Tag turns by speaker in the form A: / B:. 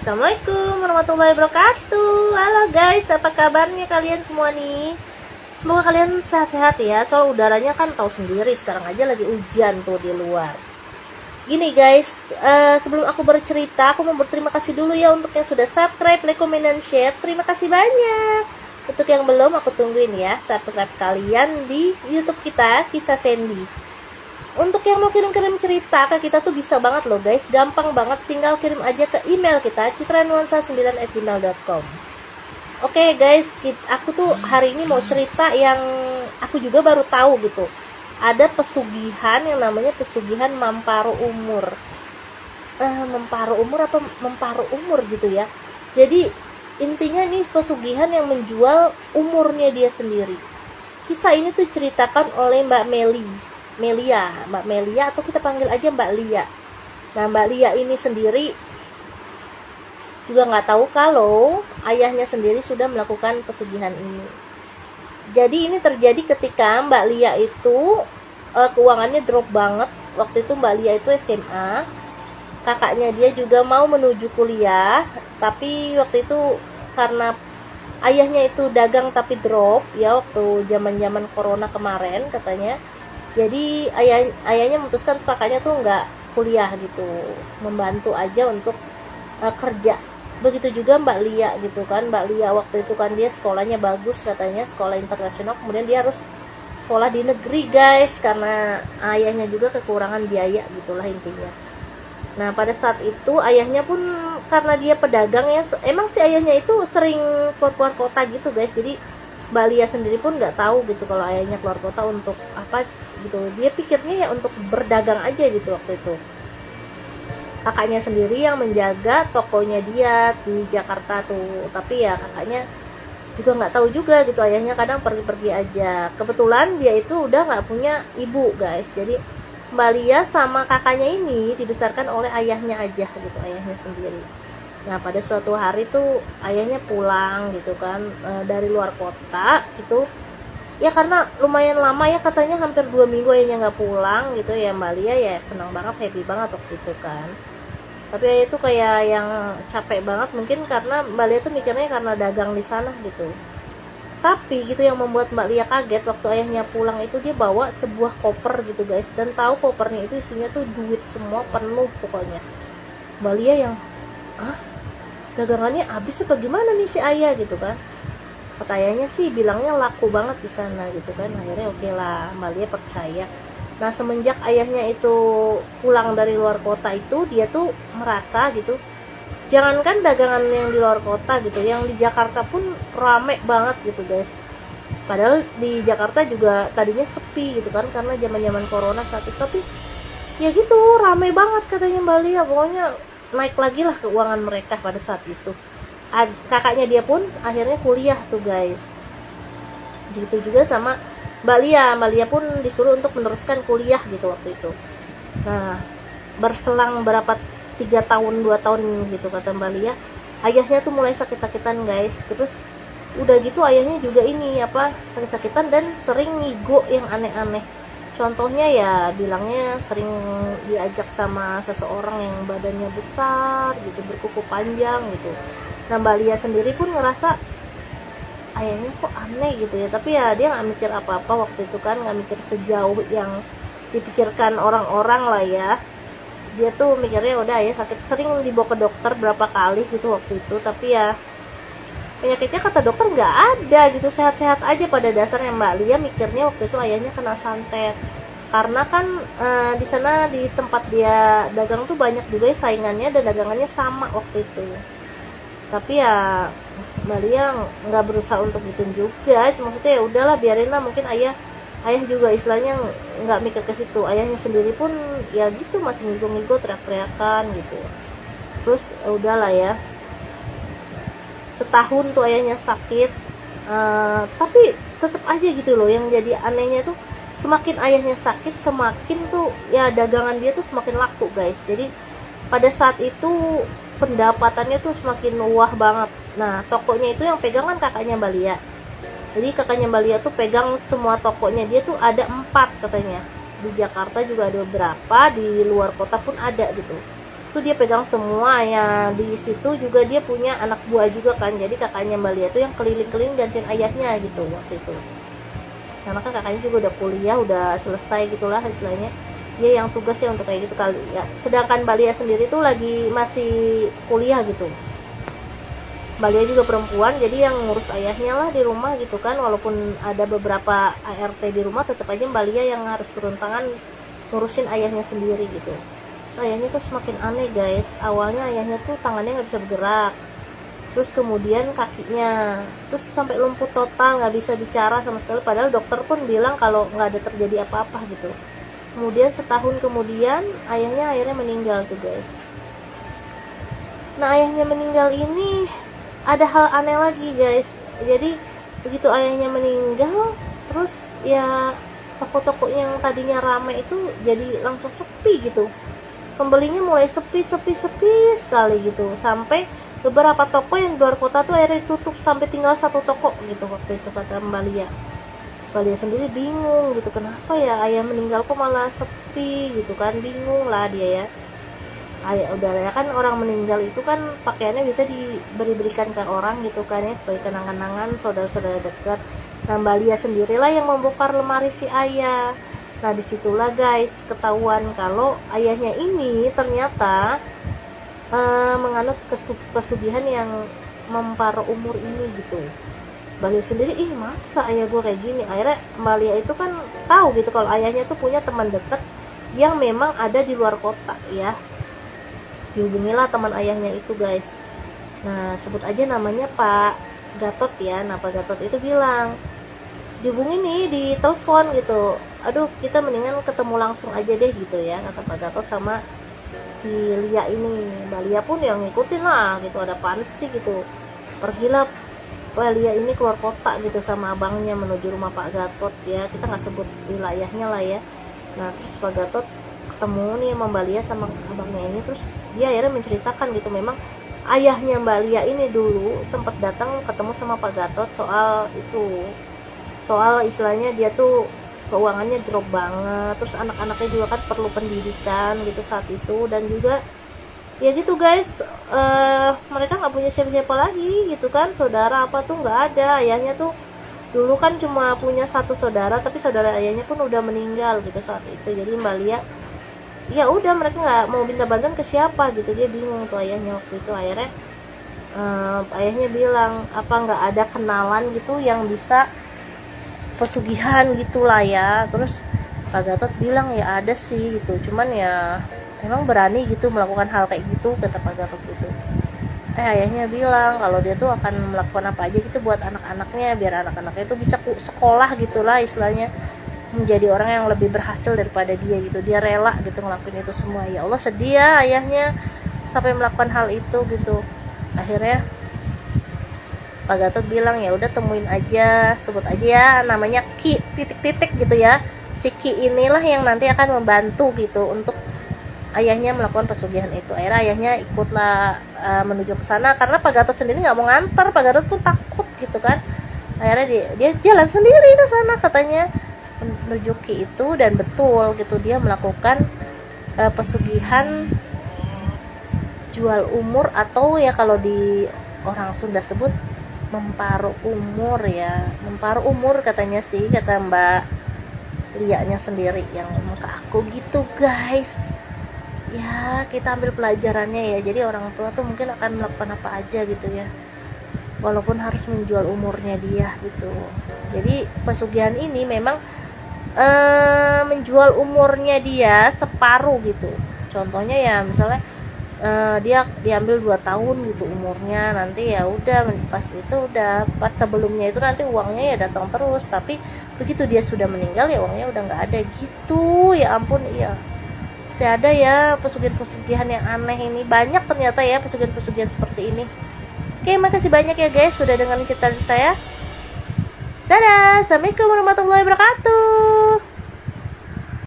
A: Assalamualaikum warahmatullahi wabarakatuh. Halo guys, apa kabarnya kalian semua nih? Semoga kalian sehat-sehat ya. Soal udaranya kan tahu sendiri, sekarang aja lagi hujan tuh di luar. Gini guys, sebelum aku bercerita, aku mau berterima kasih dulu ya untuk yang sudah subscribe, like, comment, dan share. Terima kasih banyak. Untuk yang belum, aku tungguin ya subscribe kalian di YouTube kita, Kisah Sandy. Untuk yang mau kirim-kirim cerita ke kita tuh bisa banget loh guys, gampang banget, tinggal kirim aja ke email kita citranuansa9@gmail.com. Oke guys, aku tuh hari ini mau cerita yang aku juga baru tahu gitu. Ada pesugihan yang namanya pesugihan Mamparu Umur. Mamparu Umur apa Mamparu Umur gitu ya. Jadi intinya nih pesugihan yang menjual umurnya dia sendiri. Kisah ini tuh ceritakan oleh Mbak Mbak Melia atau kita panggil aja Mbak Lia. Nah, Mbak Lia ini sendiri juga nggak tahu kalau ayahnya sendiri sudah melakukan pesugihan ini. Jadi ini terjadi ketika Mbak Lia itu keuangannya drop banget. Waktu itu Mbak Lia itu SMA, kakaknya dia juga mau menuju kuliah, tapi waktu itu karena ayahnya itu dagang tapi drop ya waktu zaman corona kemarin katanya. Jadi ayahnya memutuskan tuh kakaknya tuh nggak kuliah gitu, membantu aja untuk kerja. Begitu juga Mbak Lia gitu kan. Mbak Lia waktu itu kan dia sekolahnya bagus katanya, sekolah internasional, kemudian dia harus sekolah di negeri guys karena ayahnya juga kekurangan biaya gitulah intinya. Nah pada saat itu ayahnya pun karena dia pedagang ya, emang si ayahnya itu sering keluar kota gitu guys. Jadi Mbak Lia sendiri pun nggak tahu gitu kalau ayahnya keluar kota untuk apa gitu. Dia pikirnya ya untuk berdagang aja gitu waktu itu. Kakaknya sendiri yang menjaga tokonya dia di Jakarta tuh. Tapi ya kakaknya juga nggak tahu juga gitu, ayahnya kadang pergi-pergi aja. Kebetulan dia itu udah nggak punya ibu guys. Jadi Mbak Lia sama kakaknya ini dibesarkan oleh ayahnya aja gitu, ayahnya sendiri. Nah pada suatu hari tuh ayahnya pulang gitu kan dari luar kota gitu ya, karena lumayan lama ya katanya, hampir 2 minggu ayahnya nggak pulang gitu ya. Mbak Lia ya senang banget, happy banget waktu itu kan. Tapi ayah itu kayak yang capek banget mungkin karena Mbak Lia tuh mikirnya karena dagang di sana gitu. Tapi gitu yang membuat Mbak Lia kaget waktu ayahnya pulang itu dia bawa sebuah koper gitu guys, dan tahu kopernya itu isinya tuh duit semua, penuh pokoknya. Mbak Lia yang dagangannya habis apa gimana nih si ayah gitu kan. Kata ayahnya sih bilangnya laku banget di sana gitu kan. Akhirnya oke lah, Mbak Lia percaya. Nah semenjak ayahnya itu pulang dari luar kota itu, dia tuh merasa gitu, jangankan dagangan yang di luar kota gitu, yang di Jakarta pun rame banget gitu guys. Padahal di Jakarta juga tadinya sepi gitu kan karena zaman corona saat itu, tapi ya gitu rame banget katanya Mbak Lia. Pokoknya naik lagi lah keuangan mereka pada saat itu. Kakaknya dia pun akhirnya kuliah tuh guys. Gitu juga sama Mbak Lia pun disuruh untuk meneruskan kuliah gitu waktu itu. Nah berselang berapa 3 tahun 2 tahun gitu kata Mbak Lia, ayahnya tuh mulai sakit-sakitan guys. Terus udah gitu ayahnya juga ini sakit-sakitan dan sering ngigo yang aneh-aneh. Contohnya ya bilangnya sering diajak sama seseorang yang badannya besar gitu, berkuku panjang gitu. Nah Mbak Lia sendiri pun ngerasa ayahnya kok aneh gitu ya. Tapi ya dia nggak mikir apa-apa waktu itu kan, nggak mikir sejauh yang dipikirkan orang-orang lah ya. Dia tuh mikirnya udah ayah sakit, sering dibawa ke dokter berapa kali gitu waktu itu. Tapi ya penyakitnya kata dokter nggak ada gitu, sehat-sehat aja pada dasarnya. Mbak Lia mikirnya waktu itu ayahnya kena santet karena kan di sana di tempat dia dagang tuh banyak juga saingannya dan dagangannya sama waktu itu. Tapi ya Mbak Lia nggak berusaha untuk gitu juga, maksudnya ya udahlah biarin lah, mungkin ayah juga istilahnya nggak mikir ke situ. Ayahnya sendiri pun ya gitu masih ngigo-ngigo, teriak-teriakan gitu. Terus udahlah ya, setahun tuh ayahnya sakit, tapi tetap aja gitu loh. Yang jadi anehnya tuh semakin ayahnya sakit semakin tuh ya dagangan dia tuh semakin laku guys. Jadi pada saat itu pendapatannya tuh semakin wah banget. Nah tokonya itu yang pegang kan kakaknya Mbak Lia. Jadi kakaknya Mbak Lia tuh pegang semua tokonya, dia tuh ada 4 katanya. Di Jakarta juga ada beberapa, di luar kota pun ada gitu. Tuh dia pegang semua ya. Di situ juga dia punya anak buah juga kan, jadi kakaknya Mbak Lia tuh yang keliling-keliling gantiin ayahnya gitu waktu itu, karena kan kakaknya juga udah kuliah, udah selesai gitulah istilahnya, dia yang tugasnya untuk kayak gitu kali ya. Sedangkan Mbak Lia sendiri tuh lagi masih kuliah gitu. Mbak Lia juga perempuan, jadi yang ngurus ayahnya lah di rumah gitu kan, walaupun ada beberapa ART di rumah, tetap aja Mbak Lia yang harus turun tangan ngurusin ayahnya sendiri gitu. Terus ayahnya tuh semakin aneh guys. Awalnya ayahnya tuh tangannya nggak bisa bergerak, terus kemudian kakinya, terus sampai lumpuh total, nggak bisa bicara sama sekali, padahal dokter pun bilang kalau nggak ada terjadi apa-apa gitu. Kemudian setahun kemudian ayahnya akhirnya meninggal tuh guys. Nah ayahnya meninggal ini ada hal aneh lagi guys. Jadi begitu ayahnya meninggal, terus ya toko-toko yang tadinya ramai itu jadi langsung sepi gitu, pembelinya mulai sepi sekali gitu, sampai beberapa toko yang di luar kota tuh akhirnya ditutup sampai tinggal satu toko gitu waktu itu, kata Mbak Lia. Mbak Lia sendiri bingung gitu, kenapa ya ayah meninggal kok malah sepi gitu kan, bingung lah dia ya. Ayah udah ya kan, orang meninggal itu kan pakaiannya bisa diberikan ke orang gitu kan ya, sebagai kenang-kenangan saudara-saudara dekat. Nah Mbak Lia sendirilah yang membongkar lemari si ayah. Nah disitulah guys ketahuan kalau ayahnya ini ternyata menganut pesugihan yang memparuh umur ini gitu. Mbak Lia sendiri, ih masa ayah gue kayak gini. Akhirnya Mbak Lia itu kan tahu gitu kalau ayahnya tuh punya teman dekat yang memang ada di luar kota ya. Dihubungilah teman ayahnya itu guys. Nah sebut aja namanya Pak Gatot ya. Nah Pak Gatot itu bilang, dihubungi nih di telepon gitu, aduh kita mendingan ketemu langsung aja deh gitu ya, kata Pak Gatot sama si Lia ini. Mbak Lia pun yang ngikutin lah gitu, ada apaan sih gitu. Pergilah Mbak Lia ini keluar kota gitu sama abangnya menuju rumah Pak Gatot ya, kita nggak sebut wilayahnya lah ya. Nah terus Pak Gatot ketemu nih sama Mbak Lia sama abangnya ini, terus dia akhirnya menceritakan gitu, memang ayahnya Mbak Lia ini dulu sempat datang ketemu sama Pak Gatot soal itu, soal istilahnya dia tuh keuangannya drop banget, terus anak-anaknya juga kan perlu pendidikan gitu saat itu, dan juga ya gitu guys, mereka nggak punya siapa-siapa lagi gitu kan, saudara apa tuh nggak ada. Ayahnya tuh dulu kan cuma punya satu saudara, tapi saudara ayahnya pun udah meninggal gitu saat itu. Jadi Mbak Lia ya udah, mereka nggak mau minta bantuan ke siapa gitu, dia bingung tuh ayahnya waktu itu. Akhirnya ayahnya bilang, apa nggak ada kenalan gitu yang bisa pesugihan gitulah ya. Terus Pak Gatot bilang ya ada sih gitu, cuman ya emang berani gitu melakukan hal kayak gitu, kata Pak Gatot gitu. Ayahnya bilang kalau dia tuh akan melakukan apa aja gitu buat anak-anaknya, biar anak-anaknya itu bisa sekolah gitulah istilahnya, menjadi orang yang lebih berhasil daripada dia gitu. Dia rela gitu ngelakuin itu semua. Ya Allah sedih ya ayahnya sampai melakukan hal itu gitu. Akhirnya Pak Gatot bilang ya udah temuin aja, sebut aja ya namanya Ki titik-titik gitu ya. Si Ki inilah yang nanti akan membantu gitu untuk ayahnya melakukan pesugihan itu. Akhirnya ayahnya ikutlah menuju ke sana, karena Pak Gatot sendiri nggak mau nganter. Pak Gatot pun takut gitu kan. Akhirnya dia jalan sendiri ke sana katanya menuju Ki itu, dan betul gitu dia melakukan pesugihan jual umur, atau ya kalau di orang Sunda sebut memparuh umur ya, memparuh umur katanya sih, kata Mbak Lia-nya sendiri yang ngomong ke aku gitu guys. Ya kita ambil pelajarannya ya, jadi orang tua tuh mungkin akan melakukan apa aja gitu ya, walaupun harus menjual umurnya dia gitu. Jadi pesugihan ini memang menjual umurnya dia separuh gitu. Contohnya ya misalnya dia diambil 2 tahun gitu umurnya, nanti ya udah pas itu udah pas sebelumnya itu nanti uangnya ya datang terus, tapi begitu dia sudah meninggal ya uangnya udah nggak ada gitu. Ya ampun, iya masih ada ya pesugihan-pesugihan yang aneh ini, banyak ternyata ya pesugihan-pesugihan seperti ini. Oke, makasih banyak ya guys sudah dengerin cerita dari saya. Dadah, assalamualaikum warahmatullahi wabarakatuh.